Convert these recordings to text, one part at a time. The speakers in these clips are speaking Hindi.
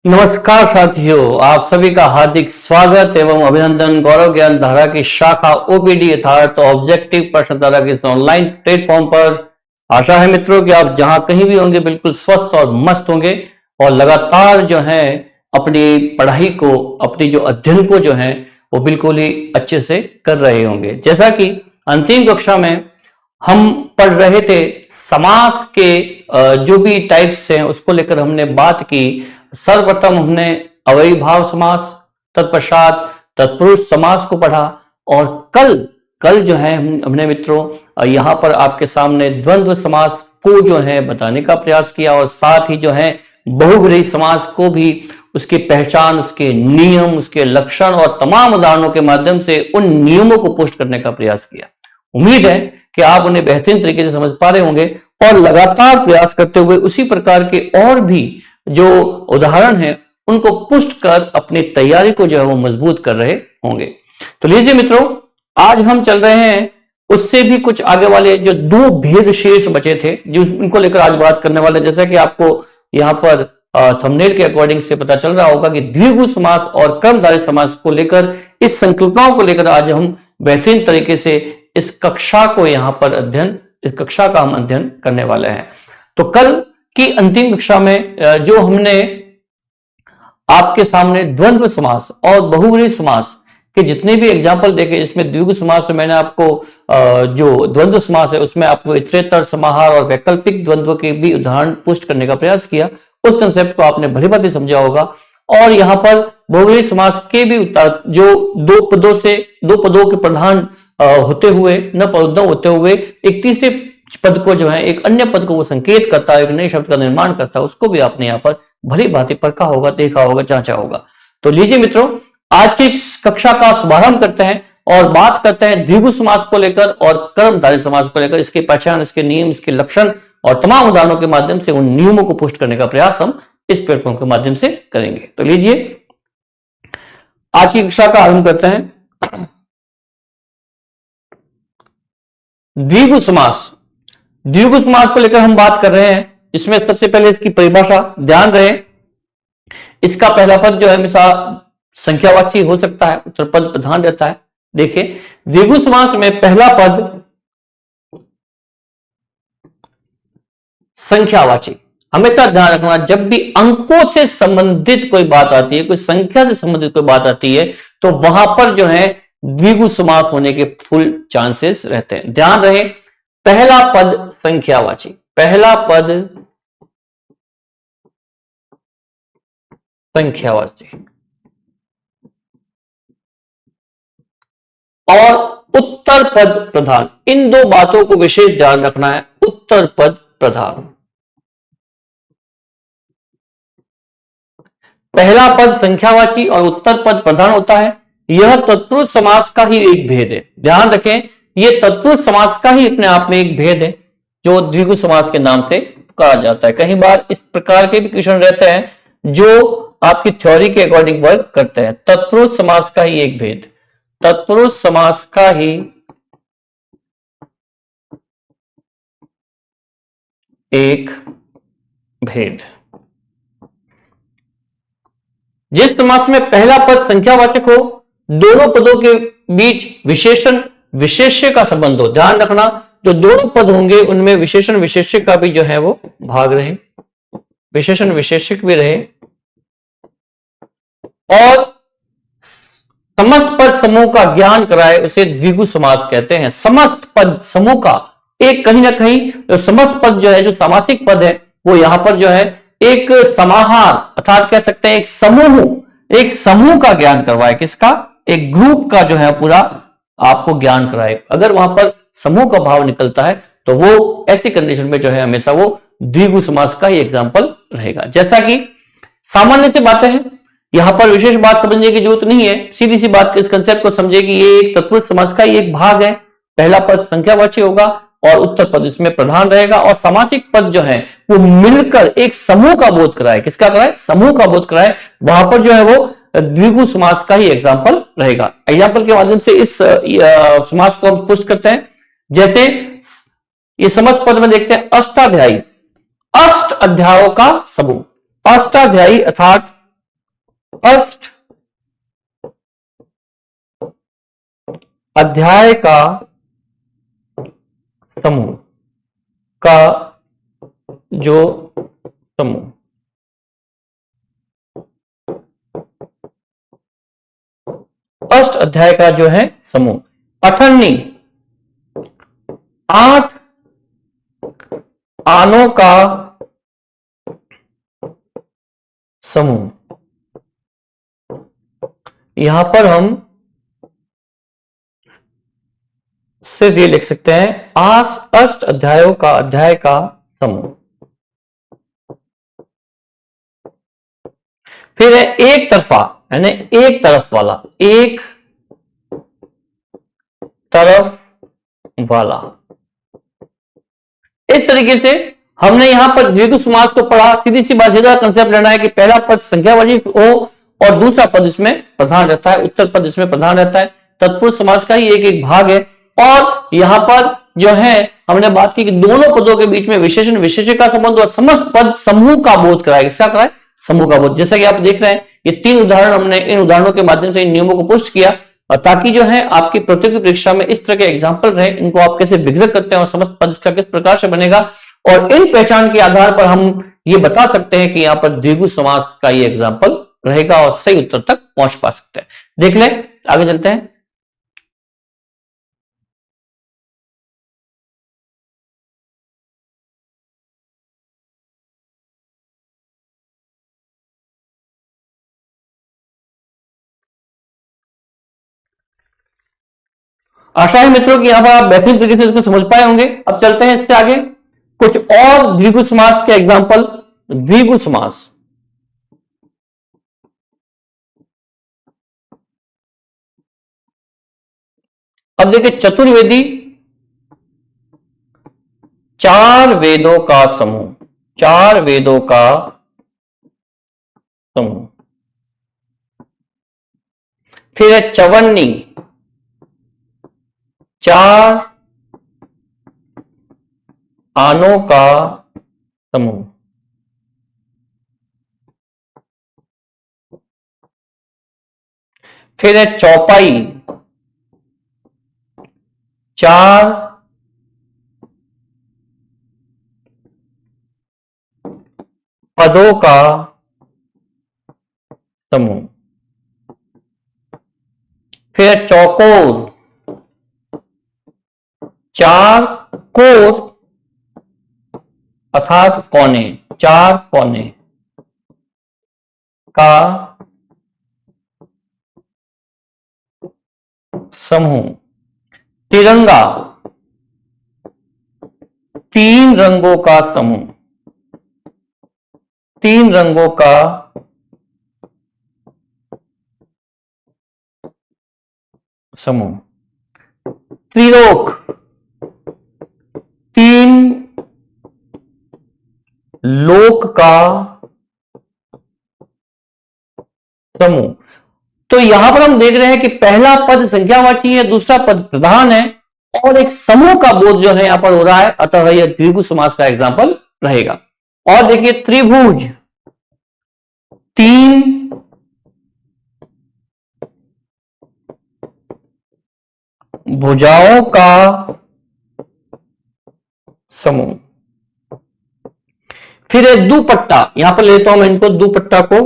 नमस्कार साथियों, आप सभी का हार्दिक स्वागत एवं अभिनंदन। गौरव ज्ञान धारा की शाखा ओपीडी अर्थात ऑब्जेक्टिव प्रश्न धारा के इस ऑनलाइन प्लेटफॉर्म पर आशा है मित्रों कि आप जहां कहीं भी होंगे बिल्कुल स्वस्थ और मस्त होंगे और लगातार जो है अपनी पढ़ाई को, अपनी जो अध्ययन को जो है वो बिल्कुल ही अच्छे से कर रहे होंगे। जैसा कि अंतिम कक्षा में हम पढ़ रहे थे समास के जो भी टाइप्स हैं उसको लेकर हमने बात की। सर्वप्रथम हमने अव्ययीभाव समास, तत्पश्चात तत्पुरुष समास को पढ़ा और कल कल जो है हमने मित्रों यहाँ पर आपके सामने द्वंद्व समास को जो है बताने का प्रयास किया और साथ ही जो है बहुव्रीहि समास को भी उसकी पहचान, उसके नियम, उसके लक्षण और तमाम उदाहरणों के माध्यम से उन नियमों को पुष्ट करने का प्रयास किया। उम्मीद है कि आप उन्हें बेहतरीन तरीके से समझ पा रहे होंगे और लगातार प्रयास करते हुए उसी प्रकार के और भी जो उदाहरण हैं उनको पुष्ट कर अपनी तैयारी को जो है वो मजबूत कर रहे होंगे। तो लीजिए मित्रों, आज हम चल रहे हैं उससे भी कुछ आगे वाले जो दो भेद शेष बचे थे जो उनको लेकर आज बात करने वाले। जैसा कि आपको यहाँ पर थंबनेल के अकॉर्डिंग से पता चल रहा होगा कि द्विगु समास और कर्मधारय समास को लेकर, इस संकल्पनाओं को लेकर आज हम बेहतरीन तरीके से इस कक्षा को यहाँ पर इस कक्षा का हम अध्ययन करने वाले हैं। तो कल की अंतिम कक्षा में जो हमने आपके सामने द्वंद्व समास और बहुव्रीहि समास के जितने भी एग्जाम्पल देखे, इसमें द्विगु समास में मैंने आपको जो द्वंद्व समास है उसमें आपको इतरेतर, समाहार और वैकल्पिक द्वंद्व के भी उदाहरण पुष्ट करने का प्रयास किया। उस कंसेप्ट को आपने भली भांति समझा होगा। और यहाँ पर बहुव्रीहि समास के भी जो दो पदों के प्रधान होते हुए, न पदों होते हुए एक तीसरे पद को जो है एक अन्य पद को वो संकेत करता है, एक नए शब्द का निर्माण करता है, उसको भी आपने यहाँ पर भली भांति परखा होगा, देखा होगा, जांचा होगा। तो लीजिए मित्रों, आज की कक्षा का शुभारंभ करते हैं और बात करते हैं द्विगु समास को लेकर और कर्मधारय समास को लेकर। इसकी पहचान, इसके नियम, इसके लक्षण और तमाम उदाहरणों के माध्यम से उन नियमों को पुष्ट करने का प्रयास हम इस प्लेटफॉर्म के माध्यम से करेंगे। तो लीजिए आज की कक्षा का आरंभ करते हैं। द्विगु समास, द्विगु समास को लेकर हम बात कर रहे हैं। इसमें सबसे पहले इसकी परिभाषा ध्यान रहे, इसका पहला पद जो है हमेशा संख्यावाची हो सकता है, उत्तर पद प्रधान रहता है। देखिए द्विगु समास में पहला पद संख्यावाची, हमेशा ध्यान रखना जब भी अंकों से संबंधित कोई बात आती है, कोई संख्या से संबंधित कोई बात आती है तो वहां पर जो है द्विगु समास होने के फुल चांसेस रहते हैं। ध्यान रहे, पहला पद संख्यावाची, पहला पद संख्यावाची और उत्तर पद प्रधान, इन दो बातों को विशेष ध्यान रखना है। उत्तर पद प्रधान, पहला पद संख्यावाची और उत्तर पद प्रधान होता है। यह तत्पुरुष समास का ही एक भेद है। ध्यान रखें, यह तत्पुरुष समास का ही अपने आप में एक भेद है जो द्विगु समास के नाम से कहा जाता है। कई बार इस प्रकार के भी क्वेश्चन रहते हैं जो आपकी थ्योरी के अकॉर्डिंग वर्क करते हैं। तत्पुरुष समास का ही एक भेद, तत्पुरुष समास का ही एक भेद। जिस समास में पहला पद संख्यावाचक हो, दोनों पदों के बीच विशेषण विशेष्य का संबंध हो। ध्यान रखना, जो दोनों पद होंगे उनमें विशेषण विशेष्य का भी जो है वो भाग रहे, विशेषण विशेष्यक भी रहे और समस्त पद समूह का ज्ञान कराए, उसे द्विगु समास कहते हैं। समस्त पद समूह का एक कहीं ना कहीं समस्त पद जो है, जो सामासिक पद है, वो यहां पर जो है एक समाहार अर्थात कह सकते हैं एक समूह का ज्ञान करवाए। किसका? एक ग्रुप का जो है पूरा आपको ज्ञान कराए। अगर वहां पर समूह का भाव निकलता है तो वो ऐसी कंडीशन में जो है हमेशा वो द्विगु समास का ही एग्जाम्पल रहेगा। जैसा कि सामान्य सी बातें हैं, यहां पर विशेष बात समझने की जरूरत नहीं है। सीधी सी बात, इस कंसेप्ट को समझे कि ये एक तत्पुरुष समास का ही एक भाग है। पहला पद संख्यावाची होगा और उत्तर पद इसमें प्रधान रहेगा और सामासिक पद जो है वो मिलकर एक समूह का बोध कराए। किसका कराए? समूह का बोध कराए। वहां पर जो है वो द्विगु समास का ही एग्जाम्पल रहेगा। एग्जाम्पल के माध्यम से इस समास को हम पुष्ट करते हैं। जैसे ये समस्त पद में देखते हैं अष्टाध्यायी, अष्ट अध्यायों का समूह। अष्टाध्यायी अर्थात अष्ट अध्याय का समूह का जो समूह, अष्ट अध्याय का जो है समूह, अठन्नी 8 आनों का समूह। यहां पर हम सिर्फ ये लिख सकते हैं अष्ट अध्यायों का अध्याय का समूह। फिर है एक तरफा, यानी एक तरफ वाला, एक तरफ वाला। इस तरीके से हमने यहां पर द्विगु समास को पढ़ा। सीधी सी बात, सीधा कंसेप्ट लेना है कि पहला पद संख्यावाची हो और दूसरा पद इसमें प्रधान रहता है, उत्तर पद इसमें प्रधान रहता है। तत्पुरुष समास का ही एक एक भाग है। और यहां पर जो है हमने बात की कि दोनों पदों के बीच में विशेषण विशेषण का संबंध और समस्त पद समूह का बोध कराएगा। क्या कराए? समूह का बोध। जैसा कि आप देख रहे हैं ये 3 उदाहरण, हमने इन उदाहरणों के माध्यम से इन नियमों को पुष्ट किया, और ताकि जो है आपकी प्रतियोगी परीक्षा में इस तरह के एग्जाम्पल रहे, इनको आप कैसे विग्रह करते हैं और समस्त पद इसका किस प्रकार से बनेगा, और इन पहचान के आधार पर हम ये बता सकते हैं कि यहां पर द्विगु समास का ये एग्जाम्पल रहेगा और सही उत्तर तक पहुंच पा सकते हैं। देख ले, आगे चलते हैं। आशा है मित्रों कि यहां पर आप बेहतरीन तरीके से इसको समझ पाए होंगे। अब चलते हैं इससे आगे कुछ और द्विगु समास के एग्जाम्पल। द्विगु समास, अब देखिए चतुर्वेदी 4 वेदों का समूह, 4 वेदों का समूह। फिर है चवन्नी 4 आनों का समूह। फिर है चौपाई 4 पदों का समूह। फिर है चौकोर 4 कोर अर्थात कोने, 4 कोने का समूह। तिरंगा 3 रंगों का समूह, 3 रंगों का समूह। त्रिलोक 3 लोक का समूह। तो यहां पर हम देख रहे हैं कि पहला पद संख्यावाची है, दूसरा पद प्रधान है, और एक समूह का बोध जो है यहां पर हो रहा है, अतः यह द्विगु समास का एग्जाम्पल रहेगा। और देखिए त्रिभुज 3 भुजाओं का समूह। फिर है दुपट्टा, यहां पर लेता हूं मैं इनको, दुपट्टा को,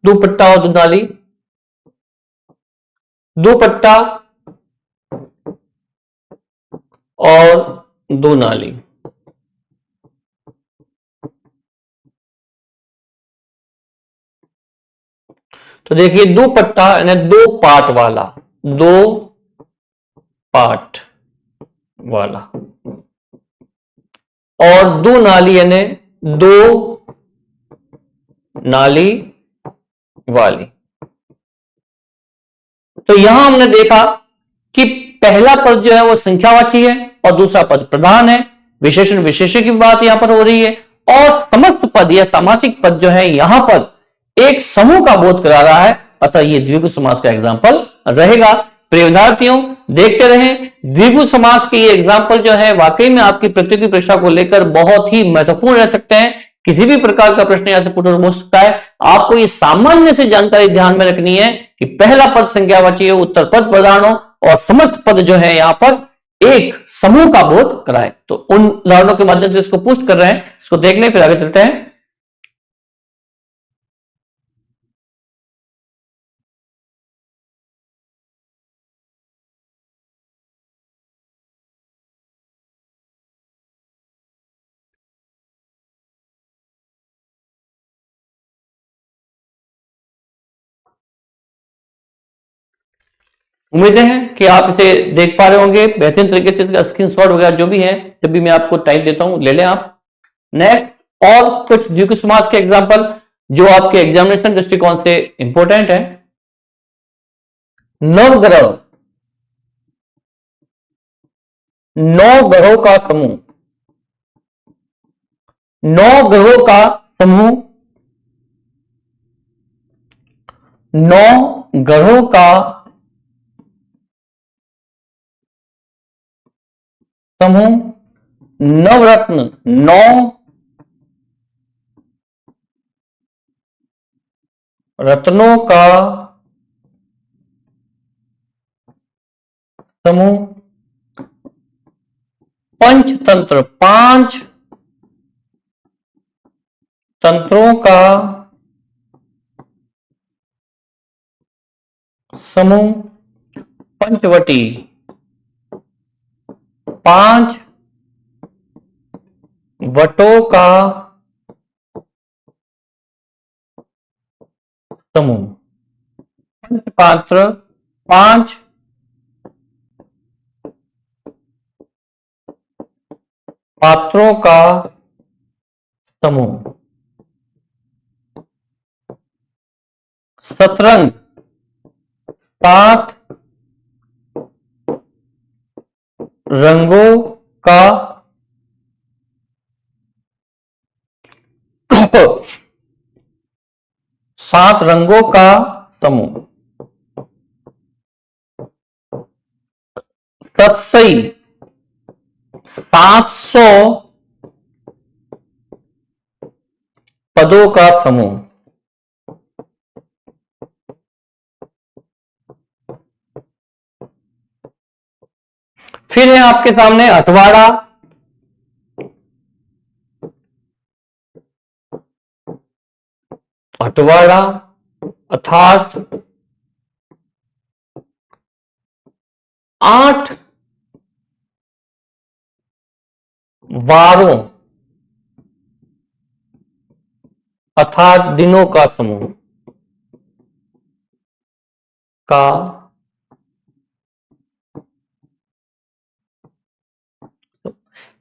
दुपट्टा और दुनाली, दुपट्टा और दुनाली। तो देखिए दुपट्टा यानी 2 पार्ट वाला, 2 पार्ट वाला, और दुनाली यानी 2 नाली वाली। तो यहां हमने देखा कि पहला पद जो है वो संख्यावाची है और दूसरा पद प्रधान है। विशेषण विशेष्य की बात यहां पर हो रही है, और समस्त पद या सामासिक पद जो है यहां पर एक समूह का बोध करा रहा है, अतः ये द्विगु समास का एग्जाम्पल रहेगा। प्रिय विद्यार्थियों, देखते रहें, द्विगु समास के ये एग्जाम्पल जो है वाकई में आपकी प्रतियोगी परीक्षा को लेकर बहुत ही महत्वपूर्ण रह सकते हैं। किसी भी प्रकार का प्रश्न यहां से पूछा हो सकता है। आपको ये सामान्य से जानकारी ध्यान में रखनी है कि पहला पद संख्यावाची हो, उत्तर पद प्रधान हो और समस्त पद जो है यहां पर एक समूह का बोध कराए। तो उन उदाहरणों के माध्यम से इसको पुष्ट कर रहे हैं, इसको देख लें फिर आगे चलते हैं। उम्मीदें हैं कि आप इसे देख पा रहे होंगे बेहतरीन तरीके से। इसका स्क्रीनशॉट वगैरह जो भी है, जब भी मैं आपको टाइम देता हूं ले लें आप। नेक्स्ट और कुछ द्विगु समास के एग्जांपल जो आपके एग्जामिनेशन दृष्टिकोण से इंपॉर्टेंट है। नवग्रह, 9 ग्रहों का समूह, 9 ग्रहों का समूह, 9 ग्रहों का समूह, नवरत्न, 9 रत्नों का समूह, पंचतंत्र, 5 तंत्रों का समूह, पंचवटी, 5 वटों का समूह, पंचपात्र, 5 पात्रों का समूह, शतरंग, 7 रंगों का 7 रंगों का समूह, सतसई, 700 पदों का समूह, फिर है आपके सामने अठवाड़ा, अठवाड़ा अर्थात 8 वारों अर्थात दिनों का समूह का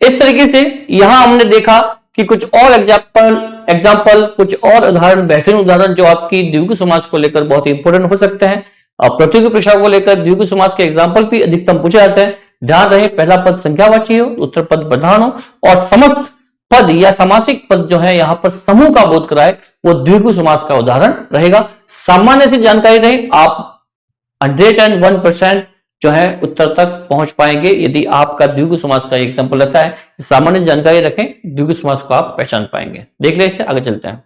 इस तरीके से यहां हमने देखा कि कुछ और एग्जाम्पल कुछ और उदाहरण, बेहतरीन उदाहरण जो आपकी द्विगु समास को लेकर बहुत इंपॉर्टेंट हो सकते हैं। और प्रतियोगी परीक्षा को लेकर द्विगु समास के एग्जाम्पल भी अधिकतम पूछे जाते हैं। ध्यान रहे पहला पद संख्यावाची हो, उत्तर पद प्रधान हो और समस्त पद या समासिक पद जो है यहां पर समूह का बोध कराए, वो द्विगु समास का उदाहरण रहेगा। सामान्य से जानकारी रहे, आप 101% जो है उत्तर तक पहुंच पाएंगे यदि आपका द्विगु समास का एग्जाम्पल रहता है। सामान्य जानकारी रखें, द्विगु समास को आप पहचान पाएंगे। देख ले इसे, आगे चलते हैं।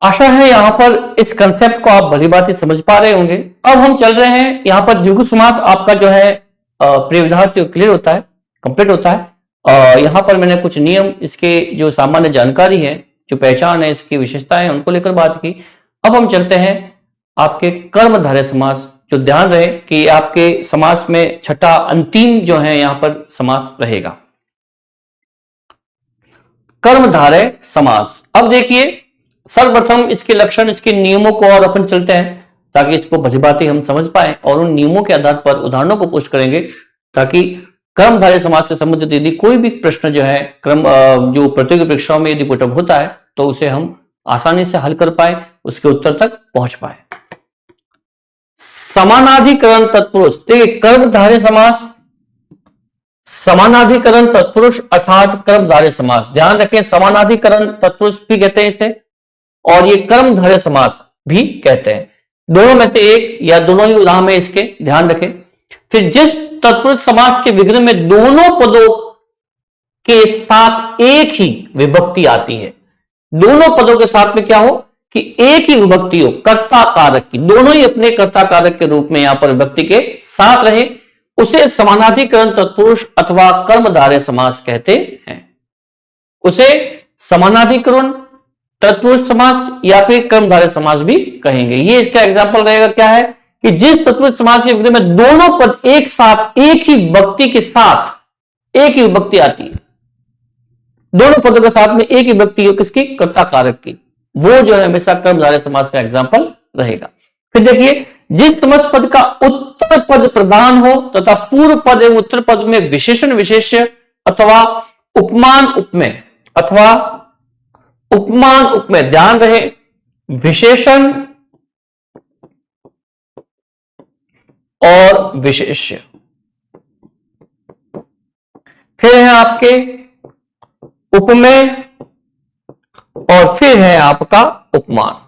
आशा है यहां पर इस कंसेप्ट को आप भली बात समझ पा रहे होंगे। अब हम चल रहे हैं यहां पर द्विगु समास आपका जो है प्रिविधार्थ क्लियर होता है, कंप्लीट होता है। यहां पर मैंने कुछ नियम, इसके जो सामान्य जानकारी है, जो पहचान है, इसकी विशेषताएं हैं, उनको लेकर बात की। अब हम चलते हैं आपके कर्मधारय समास। जो ध्यान रहे कि आपके समास में छठा अंतिम जो है यहां पर समास रहेगा। कर्मधारय समास। अब देखिए सर्वप्रथम इसके लक्षण, इसके नियमों को और अपन चलते हैं ताकि इसको भली भांति हम समझ पाए और उन नियमों के आधार पर उदाहरणों को पुष्ट करेंगे ताकि कर्मधारय समास से संबंधित यदि कोई भी प्रश्न जो है जो प्रतियोगी परीक्षाओं में यदि पुटअप होता है तो उसे हम आसानी से हल कर पाए, उसके उत्तर तक पहुंच पाए। समानाधिकरण तत्पुरुष, देखिए कर्मधारय समास, समानाधिकरण तत्पुरुष अर्थात कर्मधारय समास, ध्यान रखें समानाधिकरण तत्पुरुष भी कहते हैं इसे और ये कर्मधारय समास भी कहते हैं। दोनों में से एक या दोनों ही उदाहरण में इसके ध्यान रखें। फिर जिस तत्पुरुष समास के विग्रह में दोनों पदों के साथ एक ही विभक्ति आती है, दोनों पदों के साथ में क्या हो कि एक ही विभक्ति हो, कर्ता कारक की, दोनों ही अपने कर्ता कारक के रूप में यहां पर विभक्ति के साथ रहे, उसे समानाधिकरण तत्पुरुष अथवा कर्मधारय समास कहते हैं। उसे समानाधिकरण तत्पुरुष समास या फिर कर्मधारय समास भी कहेंगे। ये इसका एग्जांपल रहेगा क्या है कि जिस तत्पुरुष समास के विग्रह में दोनों पद एक साथ एक ही विभक्ति के साथ एक ही विभक्ति आती है, दोनों पदों के साथ में एक ही विभक्ति हो किसकी, कर्ता कारक की, वो जो है हमेशा कर्मधारय समास का एग्जांपल रहेगा। फिर देखिए जिस समस्त पद का उत्तर पद प्रधान हो तथा पूर्व पद एवं उत्तर पद में विशेषण विशेष्य अथवा उपमान उपमेय अथवा उपमान उपमेय, ध्यान रहे विशेषण और विशेष्य, फिर है आपके उपमेय और फिर है आपका उपमान।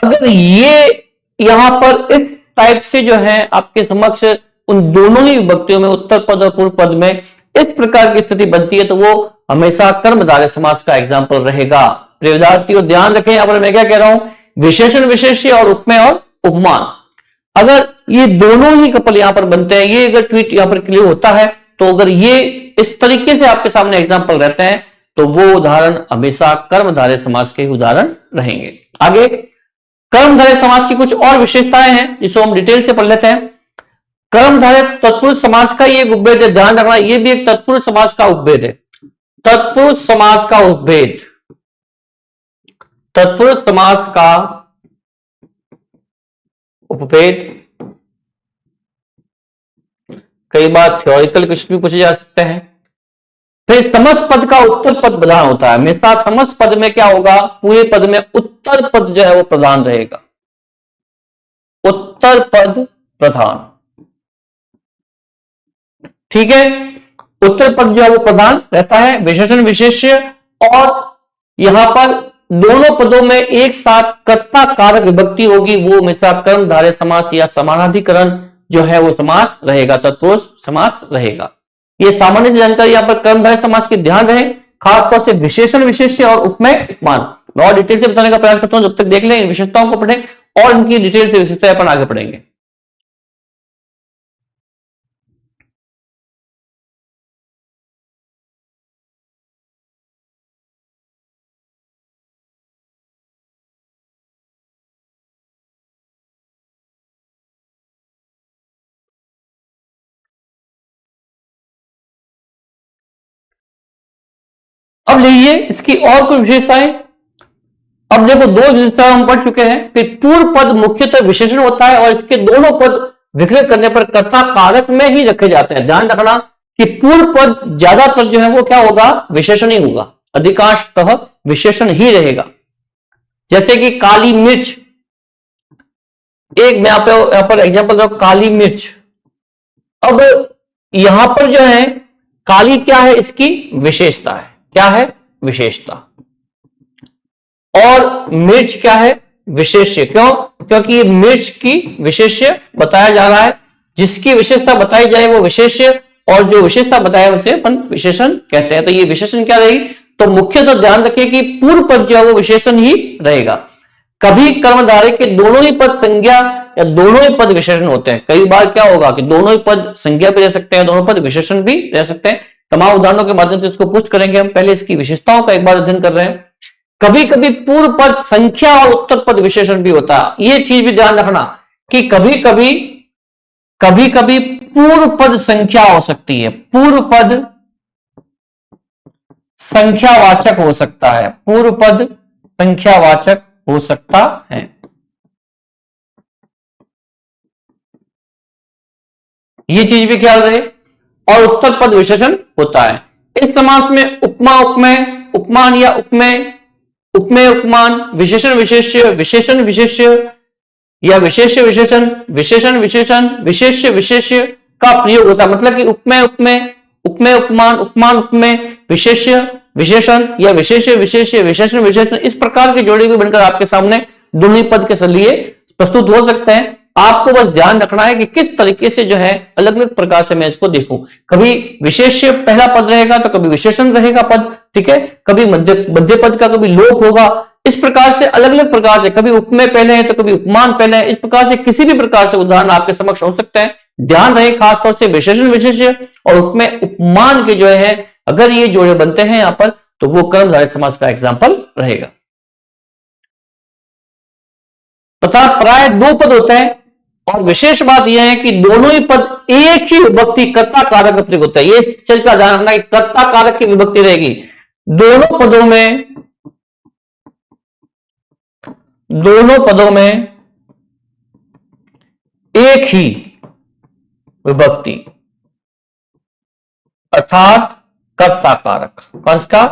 अगर ये यहां पर इस टाइप से जो है आपके समक्ष उन दोनों ही विभक्तियों में उत्तर पद और पूर्व पद में इस प्रकार की स्थिति बनती है तो वो हमेशा कर्मधारय समास का एग्जाम्पल रहेगा। विद्यार्थियों ध्यान रखें, यहां पर मैं क्या कह रहा हूं, विशेषण विशेष्य और उपमेय और उपमान, अगर ये दोनों ही कपल यहां पर बनते हैं, ये अगर ट्वीट यहां पर क्लियर होता है तो अगर ये इस तरीके से आपके सामने एग्जाम्पल रहते हैं तो वो उदाहरण हमेशा कर्मधारय समास के उदाहरण रहेंगे। आगे कर्मधारय समास की कुछ और विशेषताएं हैं जिसको हम डिटेल से पढ़ लेते हैं। कर्मधारय तत्पुरुष समास का ये उपभेद है, ध्यान रखना, ये भी एक तत्पुरुष समास का उपभेद है। तत्पुरुष समास का उपभेद, तत्पुरुष समास का उपभेद कई बार थ्योरिकल क्वेश्चन भी पूछे जा सकते हैं। फिर समस्त पद का उत्तर पद प्रधान होता है, हमेशा समस्त पद में क्या होगा, पूरे पद में उत्तर पद जो है वो प्रधान रहेगा, उत्तर पद प्रधान, ठीक है, उत्तर पद जो है वो प्रधान रहता है। विशेषण विशेष्य और यहां पर दोनों पदों में एक साथ कर्ता कारक विभक्ति होगी, वो हमेशा कर्मधारय समास या समानाधिकरण जो है वो समास रहेगा, तत्पुरुष समास रहेगा। ये सामान्य जानकारी यहां पर कर्मधारय समास की ध्यान रहे, खासतौर से विशेषण विशेष्य और उपमेय उपमान मैं और डिटेल से बताने का प्रयास करता हूं, जब तक देख लें इन विशेषताओं को पढ़ें और इनकी डिटेल से विशेषताएं अपन आगे पढ़ेंगे। अब लीजिए इसकी और कुछ विशेषताएं। अब देखो दो विशेषताएं हम पढ़ चुके हैं। फिर पूर्व पद मुख्यतः विशेषण होता है और इसके दोनों पद विग्रह करने पर कर्ता कारक में ही रखे जाते हैं। ध्यान रखना कि पूर्व पद ज्यादातर जो है वो क्या होगा, विशेषण ही होगा, अधिकांशतः विशेषण ही रहेगा। जैसे कि काली मिर्च, एक मैं यहां पर एग्जांपल दो, काली मिर्च। अब यहां पर जो है काली क्या है, इसकी विशेषता है, क्या है, विशेषता, और मिर्च क्या है, विशेष्य। क्यों, क्योंकि ये मिर्च की विशेष्य बताया जा रहा है, जिसकी विशेषता बताई जाए वो विशेष्य और जो विशेषता बताया उसे अपन विशेषण कहते हैं। तो ये विशेषण क्या रहेगी, तो मुख्यतः ध्यान रखिए कि पूर्व पद जो है वो विशेषण ही रहेगा। कभी कर्मधारय के दोनों ही पद संज्ञा या दोनों ही पद विशेषण होते हैं। कई बार क्या होगा कि दोनों ही पद संज्ञा भी रह सकते हैं, दोनों पद विशेषण भी रह सकते हैं। तमाम उदाहरणों के माध्यम से इसको पुष्ट करेंगे हम, पहले इसकी विशेषताओं का एक बार अध्ययन कर रहे हैं। कभी कभी पूर्व पद संख्या और उत्तर पद विशेषण भी होता है। यह चीज भी ध्यान रखना कि कभी कभी पूर्व पद संख्या हो सकती है, पूर्व पद संख्यावाचक हो सकता है, पूर्व पद संख्यावाचक हो सकता है। ये चीज भी ख्याल रहे। और उत्तर पद विशेषण होता है। इस समास में उपमा उपमेय, उपमान या उपमेय, उपमेय उपमान, विशेषण विशेष्य, विशेषण विशेष्य या विशेष्य विशेषण, विशेषण विशेषण, विशेष्य विशेष्य का प्रयोग होता है। मतलब कि उपमेय उपमेय, उपमेय उपमान, उपमान उपमेय, विशेष्य विशेषण या विशेष्य विशेष्य, विशेषण विशेषण, इस प्रकार के जोड़े भी बनकर आपके सामने दोनों ही पद के लिए प्रस्तुत हो सकते हैं। आपको बस ध्यान रखना है कि किस तरीके से जो है अलग अलग प्रकार से मैं इसको देखूं। कभी विशेष्य पहला पद रहेगा तो कभी विशेषण रहेगा पद, ठीक है, कभी मध्य पद का कभी लोप होगा। इस प्रकार से अलग अलग प्रकार से, कभी उपमेय पहले है तो कभी उपमान पहले है। इस प्रकार से किसी भी प्रकार से उदाहरण आपके समक्ष हो सकते हैं। ध्यान रहे खासतौर से विशेषण विशेष्य और उपमेय उपमान के जो है अगर ये जोड़े बनते हैं यहां पर तो वो कर्मधारय समास का एग्जाम्पल रहेगा। तथा प्राय दो पद होते हैं और विशेष बात यह है कि दोनों ही पद एक ही विभक्ति कर्ता कारक का प्रयोग होता है। ये चीज का ध्यान रखना कि कर्ता कारक की विभक्ति रहेगी। दोनों पदों में एक ही विभक्ति अर्थात कर्ता कारक, का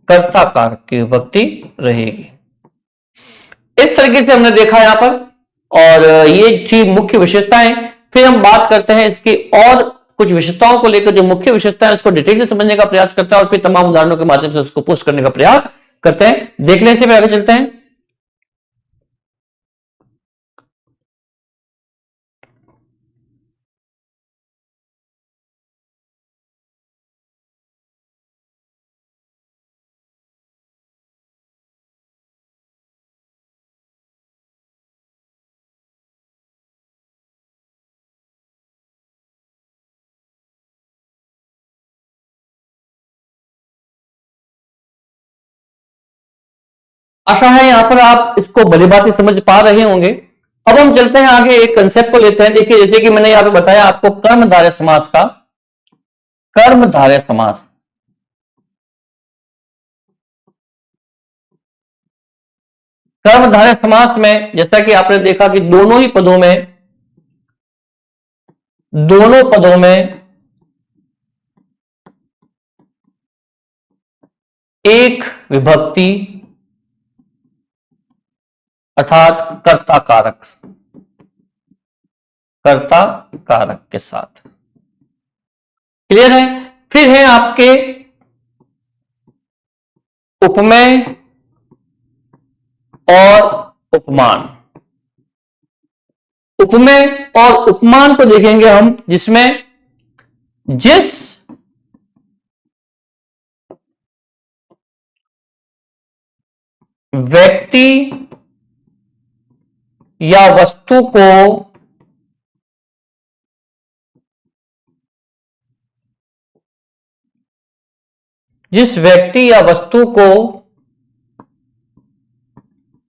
कर्ता कारक की विभक्ति रहेगी। इस तरीके से हमने देखा यहां पर, और ये थी मुख्य विशेषताएं। फिर हम बात करते हैं इसकी और कुछ विशेषताओं को लेकर, जो मुख्य विशेषताएं उसको डिटेल से समझने का प्रयास करते हैं और फिर तमाम उदाहरणों के माध्यम से उसको पोस्ट करने का प्रयास करते हैं। देखने से आगे चलते हैं। आशा है यहां पर आप इसको भली भांति समझ पा रहे होंगे। अब हम चलते हैं आगे, एक कंसेप्ट को लेते हैं। देखिए जैसे कि मैंने यहां पे बताया आपको कर्मधारय समास का, कर्मधारय समास, कर्मधारय समास में जैसा कि आपने देखा कि दोनों पदों में एक विभक्ति अर्थात कर्ता कारक के साथ। क्लियर है। फिर है आपके उपमेय और उपमान। उपमेय और उपमान को देखेंगे हम, जिसमें जिस व्यक्ति या वस्तु को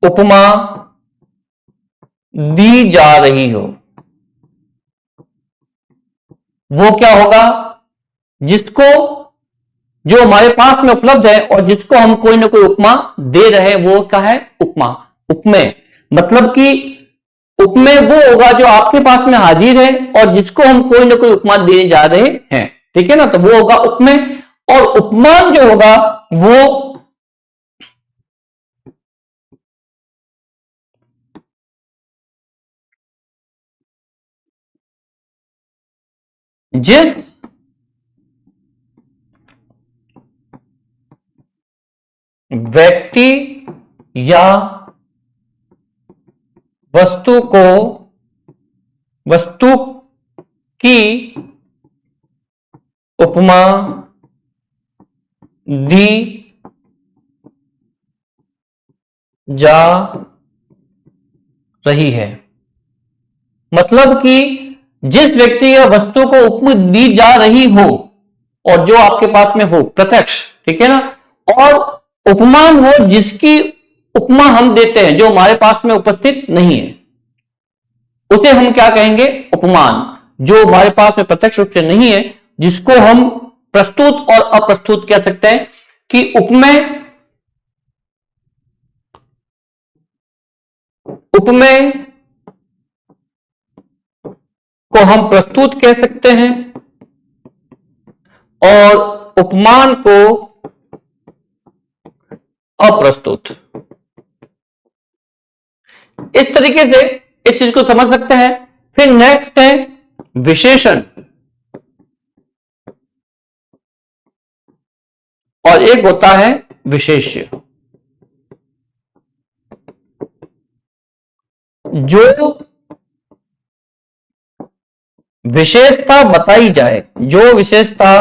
उपमा दी जा रही हो, वो क्या होगा, जिसको, जो हमारे पास में उपलब्ध है और जिसको हम कोई ना कोई उपमा दे रहे हैं, वो क्या है, उपमा, उपमेय। मतलब कि उपमेय वो होगा जो आपके पास में हाजिर है और जिसको हम कोई ना कोई उपमा देने जा रहे हैं, ठीक है ना, तो वो होगा उपमेय। और उपमान जो होगा वो जिस व्यक्ति या वस्तु की उपमा दी जा रही है। मतलब कि जिस व्यक्ति या वस्तु को उपमा दी जा रही हो और जो आपके पास में हो प्रत्यक्ष, ठीक है ना, और उपमान वो जिसकी उपमा हम देते हैं जो हमारे पास में उपस्थित नहीं है, उसे हम क्या कहेंगे, उपमान। जो हमारे पास में प्रत्यक्ष रूप से नहीं है, जिसको हम प्रस्तुत और अप्रस्तुत कह सकते हैं। कि उपमेय उपमेय को हम प्रस्तुत कह सकते हैं और उपमान को अप्रस्तुत। इस तरीके से इस चीज को समझ सकते हैं। फिर नेक्स्ट है विशेषण और एक होता है विशेष्य। जो विशेषता बताई जाए, जो विशेषता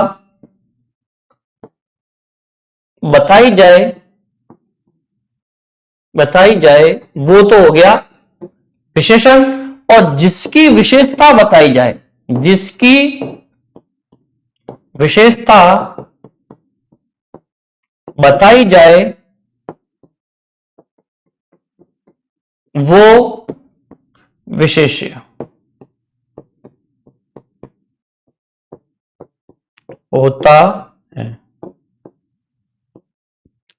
बताई जाए वो तो हो गया विशेषण। और जिसकी विशेषता बताई जाए, जिसकी विशेषता बताई जाए वो विशेष्य होता है।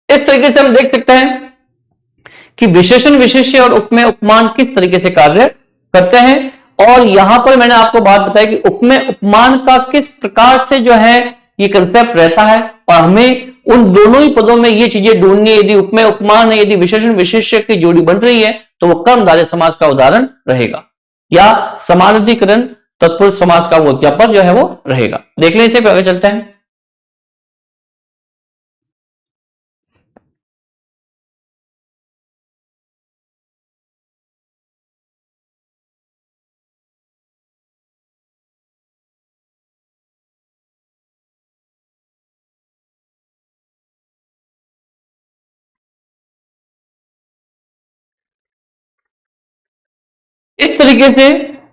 इस तरीके से हम देख सकते हैं कि विशेषण, विशेष्य और उपमेय उपमान किस तरीके से कार्य करते हैं। और यहां पर मैंने आपको बात बताई कि उपमेय उपमान का किस प्रकार से जो है ये कंसेप्ट रहता है और हमें उन दोनों ही पदों में ये चीजें ढूंढनी है। यदि उपमेय उपमान है, यदि विशेषण विशेष्य की जोड़ी बन रही है तो वो कर्मधारय समास का उदाहरण रहेगा या समानाधिकरण तत्पुरुष समास का वो क्रियापद जो है वो रहेगा। देख लें इसे, आगे चलते हैं। इस तरीके से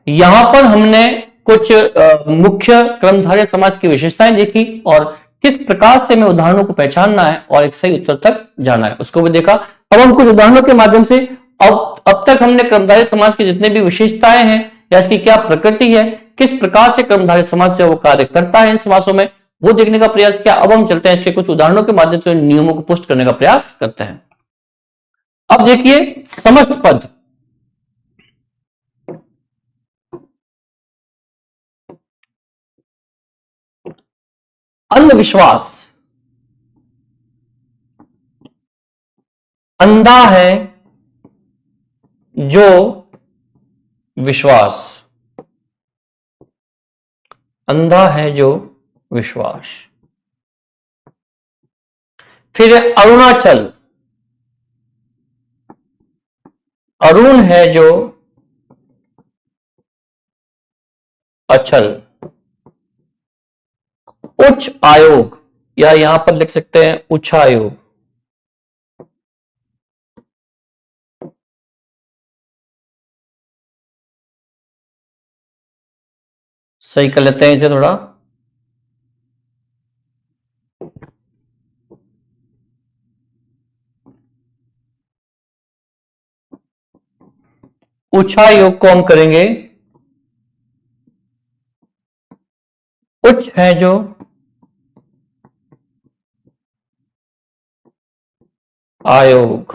यहां पर हमने कुछ मुख्य कर्मधारय समाज की विशेषताएं देखी और किस प्रकार से हमें उदाहरणों को पहचानना है और एक सही उत्तर तक जाना है उसको भी देखा। अब हम कुछ उदाहरणों के माध्यम से अब तक हमने कर्मधारय समाज की जितने भी विशेषताएं हैं या इसकी क्या प्रकृति है, किस प्रकार से कर्मधारय समाज से वो कार्य करता है इन समासों में, वो देखने का प्रयास किया। अब हम चलते हैं इसके कुछ उदाहरणों के माध्यम से नियमों को पुष्ट करने का प्रयास करते हैं। अब देखिए समस्त पद, अंधविश्वास, अंधा है जो विश्वास, अंधा है जो विश्वास। फिर अरुणाचल, अरुण है जो अचल। उच्च आयोग या यहां पर लिख सकते हैं उच्च आयोग, सही कर लेते हैं इसे थोड़ा। उच्च योग को हम करेंगे उच्च है जो आयोग।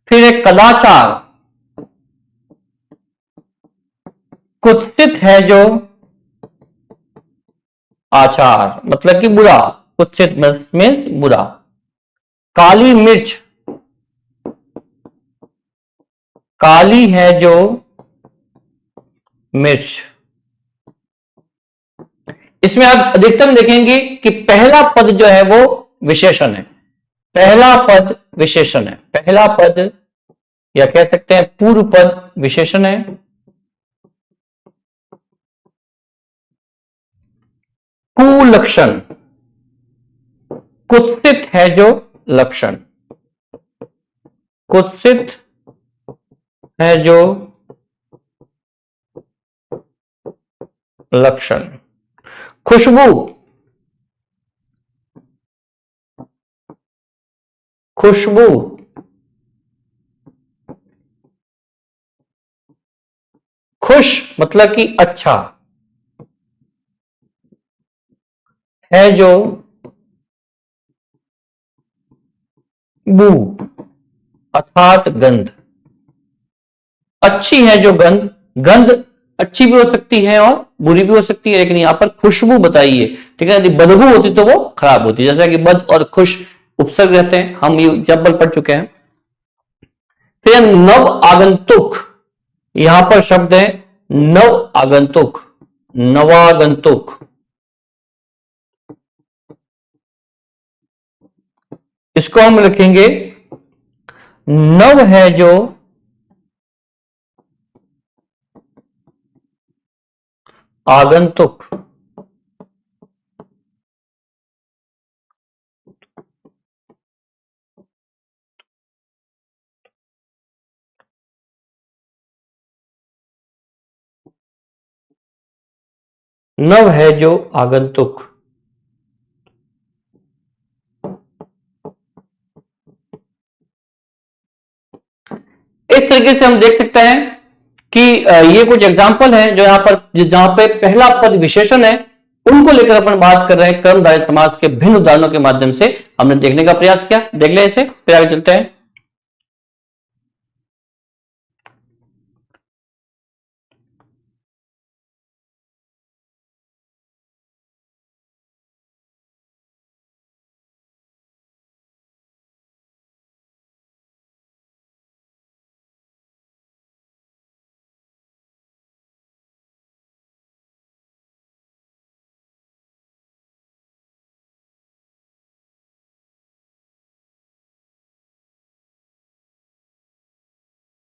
फिर एक कदाचार, कुत्सित है जो आचार, मतलब कि बुरा, कुत्सित मीन्स बुरा। काली मिर्च, काली है जो मिर्च। इसमें आप अधिकतम देखेंगे कि पहला पद जो है वो विशेषण है, पहला पद विशेषण है, पहला पद या कह सकते हैं पूर्व पद विशेषण है। कुलक्षण, कुत्सित है जो लक्षण, कुत्सित है जो लक्षण। खुशबू, खुशबू खुश मतलब कि अच्छा है जो बू अर्थात गंध। अच्छी है जो गंध, गंध अच्छी भी हो सकती है और बुरी भी हो सकती है, लेकिन यहां पर खुशबू बताइए। ठीक है, यदि बदबू होती तो वो खराब होती, जैसा कि बद और खुश उपसर्ग रहते हैं, हम ये एग्जाम्पल पढ़ चुके हैं। फिर नव आगंतुक, यहां पर शब्द है नव आगंतुक, नवागंतुक। इसको हम लिखेंगे नव है जो आगंतुक, नव है जो आगंतुक। इस तरीके से हम देख सकते हैं कि ये कुछ एग्जाम्पल है जो यहां पर, जहां पे पहला पद विशेषण है, उनको लेकर अपन बात कर रहे हैं। कर्मधारय समास के भिन्न उदाहरणों के माध्यम से हमने देखने का प्रयास किया। देख ले इसे, फिर आगे चलते हैं।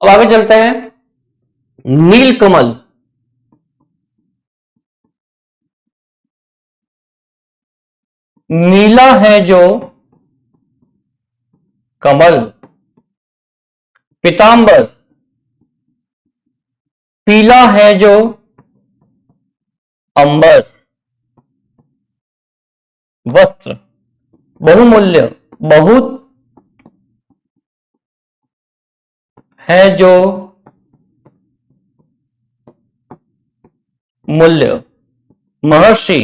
अब आगे चलते हैं। नीलकमल, नीला है जो कमल। पीतांबर, पीला है जो अंबर। वस्त्र, बहुमूल्य, बहुत है जो मूल्य। महर्षि,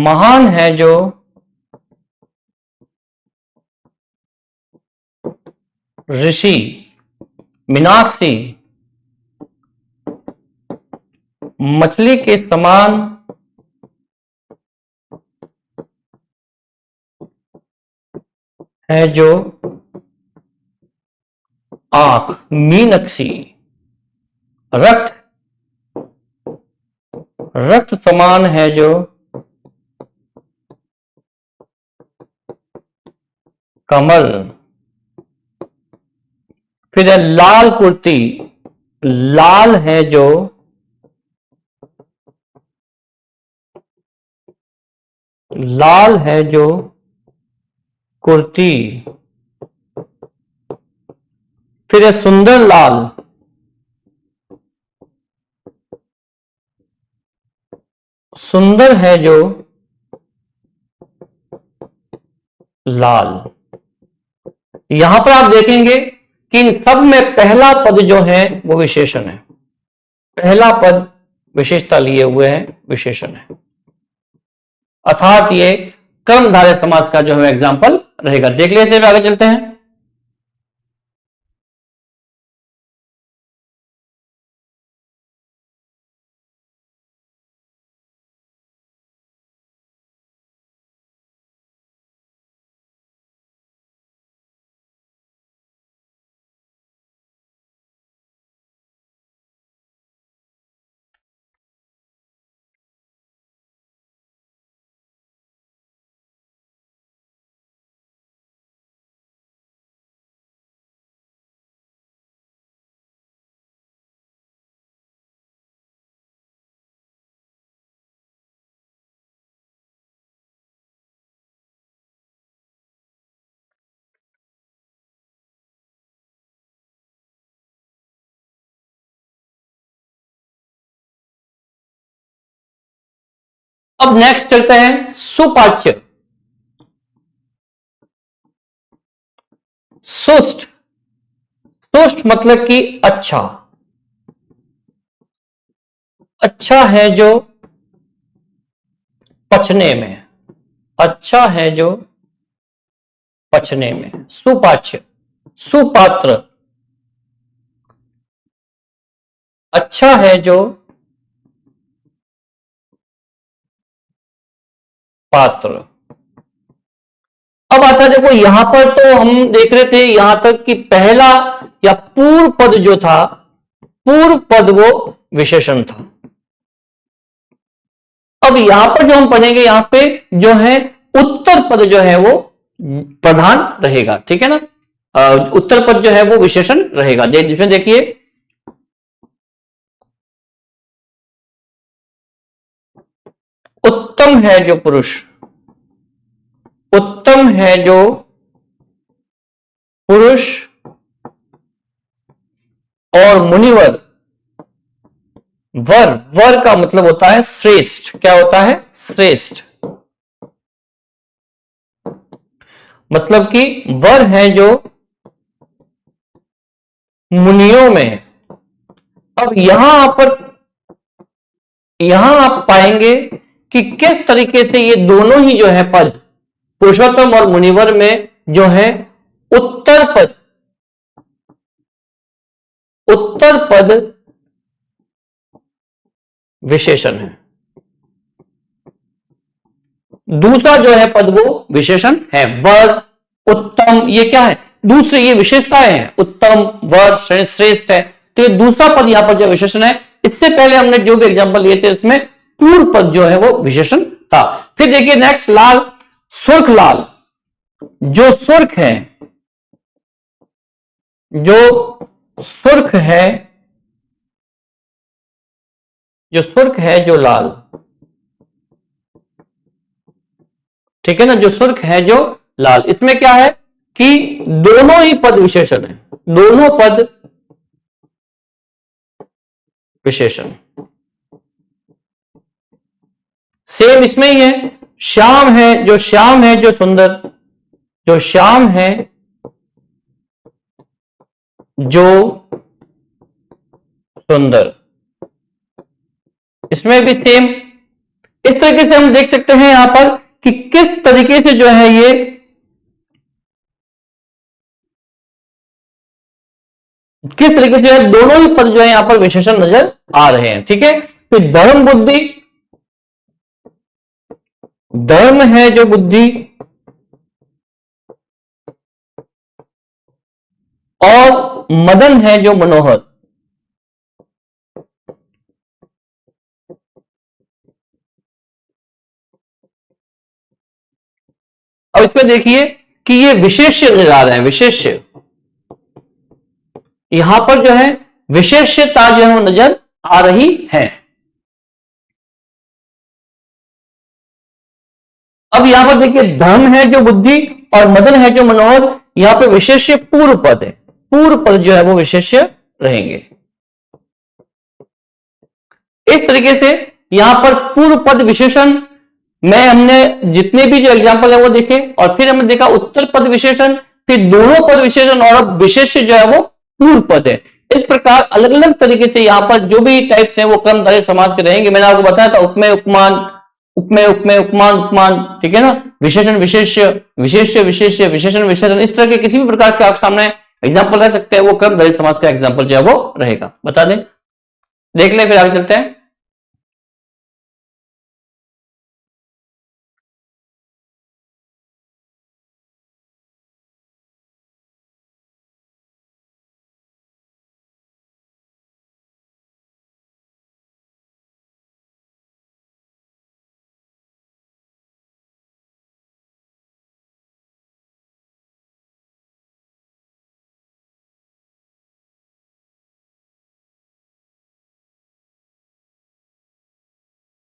महान है जो ऋषि। मीनाक्षी, मछली के समान है जो आंख। मीनाक्षी, रक्त, रक्त समान है जो कमल। फिर है लाल कुर्ती, लाल है जो लाल है जो कुर्ती। फिर है सुंदर लाल, सुंदर है जो लाल। यहां पर आप देखेंगे कि इन सब में पहला पद जो है वो विशेषण है। पहला पद विशेषता लिए हुए है, विशेषण है, अर्थात ये कर्मधारय समास का जो है एग्जाम्पल रहेगा। देख लीजिए, आगे चलते हैं। अब नेक्स्ट चलते हैं सुपाच्य। सुष्ट, सुष्ट मतलब कि अच्छा, अच्छा है जो पचने में, अच्छा है जो पचने में, सुपाच्य, सुपात्र, अच्छा है जो पात्र। अब आता है, देखो यहां पर तो हम देख रहे थे यहां तक कि पहला या पूर्व पद जो था, पूर्व पद वो विशेषण था। अब यहां पर जो हम पढ़ेंगे, यहां पे जो है उत्तर पद जो है वो प्रधान रहेगा, ठीक है ना। उत्तर पद जो है वो विशेषण रहेगा। जिसमें देखिए उत्तम है जो पुरुष, उत्तम है जो पुरुष और मुनिवर, वर, वर का मतलब होता है श्रेष्ठ। क्या होता है? श्रेष्ठ। मतलब कि वर है जो मुनियों में। अब यहां आप पाएंगे कि किस तरीके से ये दोनों ही जो है पद, पुरुषोत्तम और मुनिवर में जो है उत्तर पद, उत्तर पद विशेषण है। दूसरा जो है पद वो विशेषण है। वर, उत्तम, ये क्या है? दूसरे ये विशेषताएं हैं। उत्तम, वर, श्रेष्ठ है, तो ये दूसरा पद यहां पर जो विशेषण है। इससे पहले हमने जो भी एग्जांपल लिए थे उसमें पूर्व पद जो है वो विशेषण था। फिर देखिए नेक्स्ट, लाल, सुर्ख लाल। जो सुर्ख है, जो सुर्ख है, जो सुर्ख है, जो लाल, ठीक है ना, जो सुर्ख है जो लाल, इसमें क्या है कि दोनों ही पद विशेषण है, दोनों पद विशेषण। सेम इसमें ही है। श्याम है, जो श्याम है जो सुंदर, जो श्याम है जो सुंदर, इसमें भी सेम। इस तरीके से हम देख सकते हैं यहां पर कि किस तरीके से जो है ये किस तरीके से दोनों ही पद जो है यहां पर विशेषण नजर आ रहे हैं, ठीक है। फिर धर्म बुद्धि, धर्म है जो बुद्धि और मदन है जो मनोहर। अब इसमें देखिए कि ये विशेष्य नजर आ रहे हैं, विशेष्य, यहां पर जो है विशेष्यता जो है नजर आ रही है। अब यहां पर देखिए धर्म है जो बुद्धि और मदन है जो मनोहर, यहां पर विशेष्य पूर्व पद है, पूर्व पद जो है वो विशेष्य रहेंगे। इस तरीके से यहां पर पूर्व पद विशेषण में हमने जितने भी जो एग्जांपल है वो देखे, और फिर हमने देखा उत्तर पद विशेषण, फिर दोनों पद विशेषण, और अब विशेष्य जो है वो पूर्व पद है। इस प्रकार अलग अलग तरीके से यहां पर जो भी टाइप्स हैं वो कर्मधारय समास के रहेंगे। मैंने आपको बताया था उपमेय, उपमान, उपमेय, उपमेय, उपमान, उपमान, ठीक है ना, विशेषण, विशेष्य, विशेष्य, विशेष्य, विशेषण, विशेषण, इस तरह के किसी भी प्रकार के आप सामने एग्जाम्पल रह सकते हैं, वो कर्मधारय समास का एग्जाम्पल जो है वो रहेगा। बता दें, देख ले, फिर आगे चलते हैं।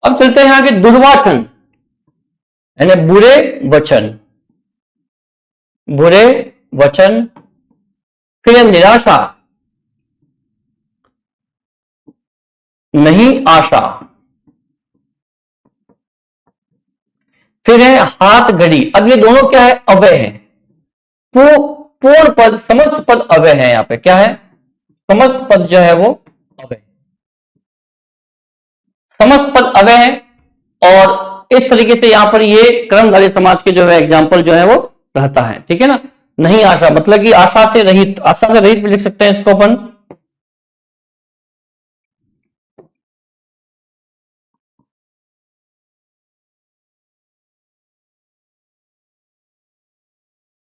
अब चलते हैं यहां के दुर्वाचन, यानी बुरे वचन, बुरे वचन। फिर है निराशा, नहीं आशा। फिर है हाथ घड़ी। अब ये दोनों क्या है? अव्यय है। पूर्ण पद, समस्त पद अव्यय है। यहां पे क्या है? समस्त पद जो है वो अव्यय, समस्त पद अव्यय है। और इस तरीके से यहां पर ये कर्मधारय समाज के जो है एग्जाम्पल जो है वो रहता है, ठीक है ना। नहीं आशा मतलब कि आशा से रहित भी लिख सकते हैं इसको अपन।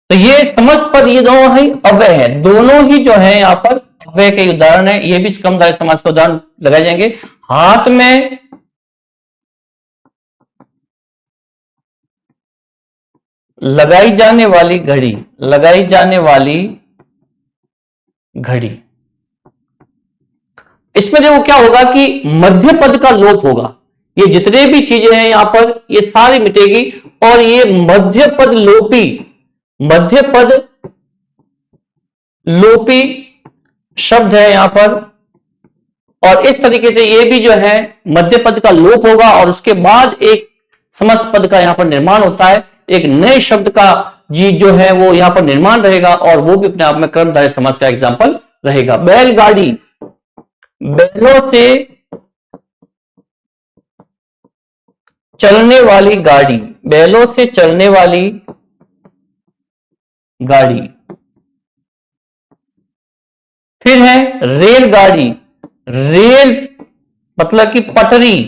तो ये समस्त पद ये दोनों ही अव्यय है, दोनों ही जो है यहाँ पर अव्यय के उदाहरण है। ये भी क्रमधारय समास का उदाहरण लगाए जाएंगे। हाथ में लगाई जाने वाली घड़ी, लगाई जाने वाली घड़ी, इसमें देखो क्या होगा कि मध्य पद का लोप होगा। ये जितने भी चीजें हैं यहां पर ये सारी मिटेगी, और ये मध्य पद लोपी, मध्य पद लोपी शब्द है यहां पर। और इस तरीके से ये भी जो है मध्य पद का लोप होगा, और उसके बाद एक समस्त पद का यहां पर निर्माण होता है। एक नए शब्द का जी जो है वो यहां पर निर्माण रहेगा, और वो भी अपने आप में कर्मधारय समास का एग्जाम्पल रहेगा। बैलगाड़ी, बैलों से चलने वाली गाड़ी, बैलों से चलने वाली गाड़ी। फिर है रेलगाड़ी, रेल मतलब कि पटरी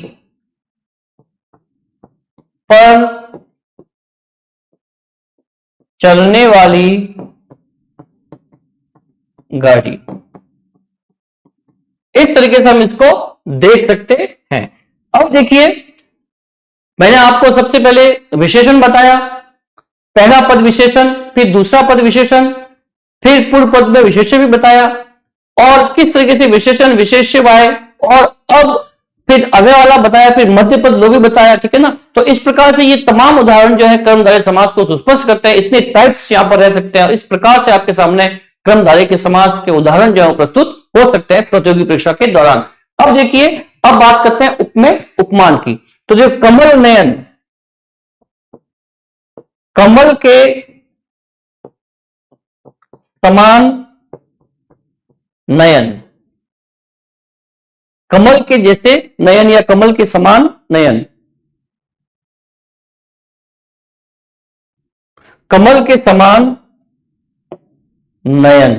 पर चलने वाली गाड़ी। इस तरीके से हम इसको देख सकते हैं। अब देखिए, मैंने आपको सबसे पहले विशेषण बताया, पहला पद विशेषण, फिर दूसरा पद विशेषण, फिर पूर्व पद में विशेष्य भी बताया, और किस तरीके से विशेषण विशेष्य आए, और अब फिर अव्यय वाला बताया, फिर मध्य पद लोभी बताया, ठीक है ना। तो इस प्रकार से ये तमाम उदाहरण जो है कर्मधारय समास को सुस्पष्ट करते हैं। इतने टाइप्स यहां पर रह सकते हैं, इस प्रकार से आपके सामने कर्मधारय के समास के उदाहरण जो है प्रस्तुत हो सकते हैं प्रतियोगी परीक्षा के दौरान। अब देखिए, अब बात करते हैं उपमेय उपमान की। तो जो कमल नयन, कमल के समान नयन, कमल के जैसे नयन या कमल के समान नयन, कमल के समान नयन।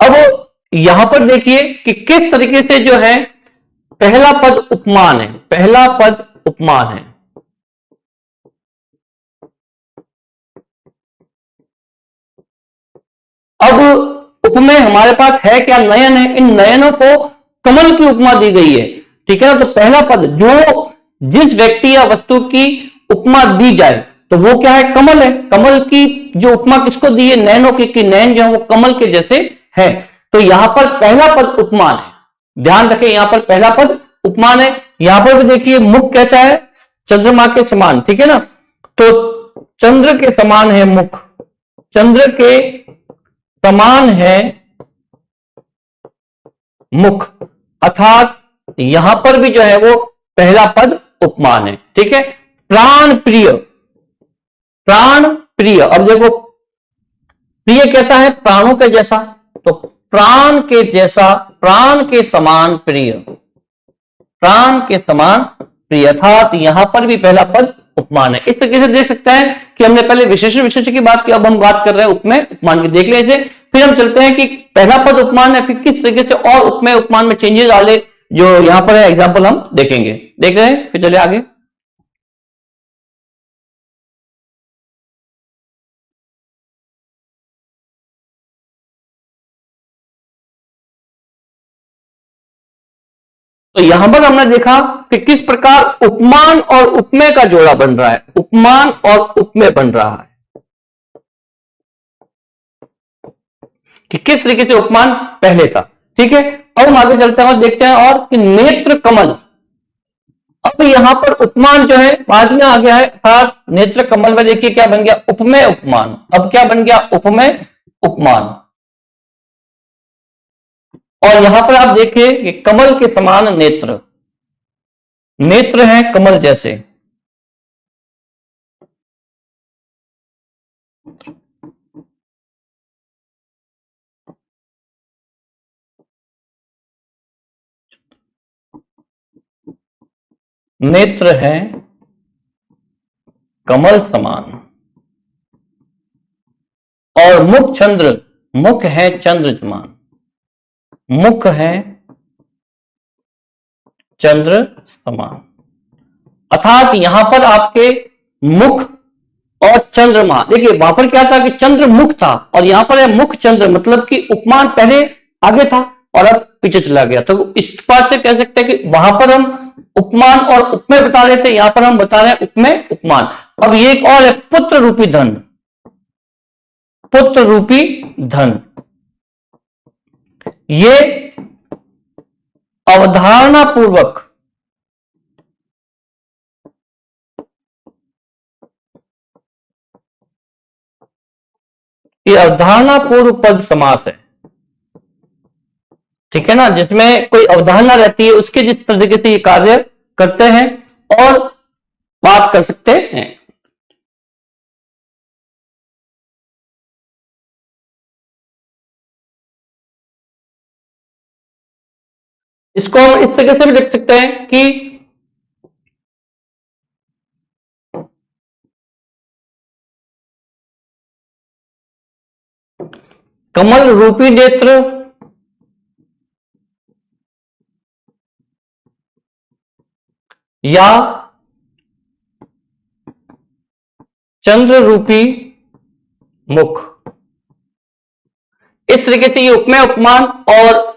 अब यहां पर देखिए कि किस तरीके से जो है पहला पद उपमान है, पहला पद उपमान है। अब उपमेय हमारे पास है क्या, नयन है। इन नयनों को कमल की उपमा दी गई है, ठीक है ना। तो पहला पद जो जिस व्यक्ति या वस्तु की उपमा दी जाए तो वो क्या है, कमल है। कमल की जो उपमा किसको दी है, नयनों की, कि नयन जो है वो कमल के जैसे है। तो यहां पर पहला पद उपमान है, ध्यान रखें, यहां पर पहला पद उपमान है। यहां पर भी देखिए मुख कैसा है, चंद्रमा के समान, ठीक है ना। तो चंद्र के समान है मुख, चंद्र के समान है मुख, अर्थात यहां पर भी जो है वो पहला पद उपमान है, ठीक है। प्राण प्रिय, प्राण प्रिय, अब देखो प्रिय कैसा है, प्राणों के जैसा, तो प्राण के जैसा, प्राण के समान प्रिय, प्राण के समान प्रिय, अर्थात यहां पर भी पहला पद उपमान है। इस तरीके से देख सकते हैं कि हमने पहले विशेषण विशेष्य की बात की, अब हम बात कर रहे हैं उपमेय उपमान की, देख ले इसे। फिर हम चलते हैं कि पहला पद उपमान है, फिर किस तरीके से और उपमेय उपमान में चेंजेस आले जो यहां पर है एग्जाम्पल हम देखेंगे, देख रहे हैं। फिर चले आगे। तो यहां पर हमने देखा कि किस प्रकार उपमान और उपमेय का जोड़ा बन रहा है, उपमान और उपमेय बन रहा है, कि किस तरीके से उपमान पहले था, ठीक है। अब हम आगे चलते हैं और देखते हैं और कि नेत्र कमल। अब यहां पर उपमान जो है बाद में आ गया है, अर्थात नेत्र कमल में देखिए क्या बन गया, उपमेय उपमान। अब क्या बन गया, उपमेय उपमान। और यहां पर आप देखिए कि कमल के समान नेत्र, नेत्र हैं कमल जैसे, नेत्र हैं कमल समान। और मुख चंद्र, मुख है चंद्र समान, मुख है चंद्र समान। अर्थात यहां पर आपके मुख और चंद्रमा, देखिए वहां पर क्या था कि चंद्र मुख था और यहां पर है मुख चंद्र, मतलब कि उपमान पहले आगे था और अब पीछे चला गया। तो इस बात से कह सकते हैं कि वहां पर हम उपमान और उपमेय बता रहे थे, यहां पर हम बता रहे हैं उपमेय उपमान। अब ये एक और है पुत्र रूपी धन, पुत्र रूपी धन। ये अवधारणा पूर्वक ये अवधारणा पूर्व पद समास है, ठीक है ना, जिसमें कोई अवधारणा रहती है, उसके जिस तरीके से ये कार्य करते हैं और बात कर सकते हैं। इसको हम इस तरीके से भी लिख सकते हैं कि कमल रूपी नेत्र या चंद्र रूपी मुख। इस तरीके से ये उपमेय उपमान और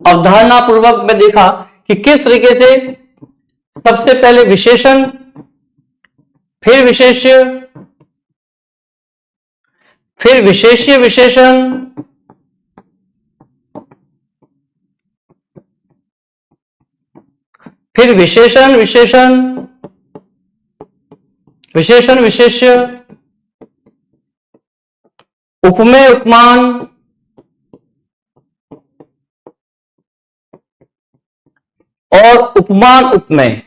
अवधारणा पूर्वक में देखा कि किस तरीके से सबसे पहले विशेषण, फिर विशेष्य, फिर विशेष्य विशेषण, फिर विशेषण विशेषण, विशेषण विशेष्य, उपमेय उपमान और उपमान उपमेय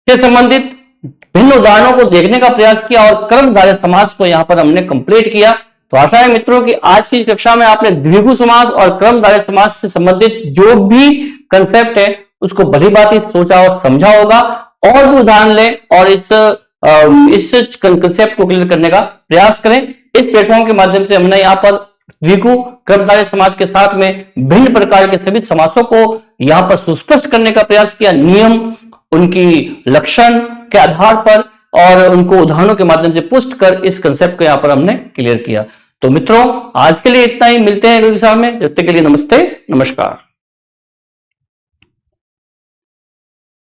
से संबंधित भिन्न उदाहरणों को देखने का प्रयास किया और कर्मधारय समास को यहां पर हमने कंप्लीट किया। तो आशा है मित्रों कि आज की कक्षा में आपने द्विगु समास और कर्मधारय समास से संबंधित जो भी कंसेप्ट है उसको भली भांति सोचा और समझा होगा। और भी उदाहरण लें और इस कंसेप्ट को क्लियर करने का प्रयास करें। इस प्लेटफॉर्म के माध्यम से हमने यहाँ पर द्विगु कर्मधारय समास के साथ में भिन्न प्रकार के सभी समासों को यहाँ पर सुस्पष्ट करने का प्रयास किया, नियम, उनकी लक्षण के आधार पर और उनको उदाहरणों के माध्यम से पुष्ट कर इस कंसेप्ट को यहां पर हमने क्लियर किया। तो मित्रों आज के लिए इतना ही, मिलते हैं अगली कक्षा में, जब तक के लिए नमस्ते नमस्कार।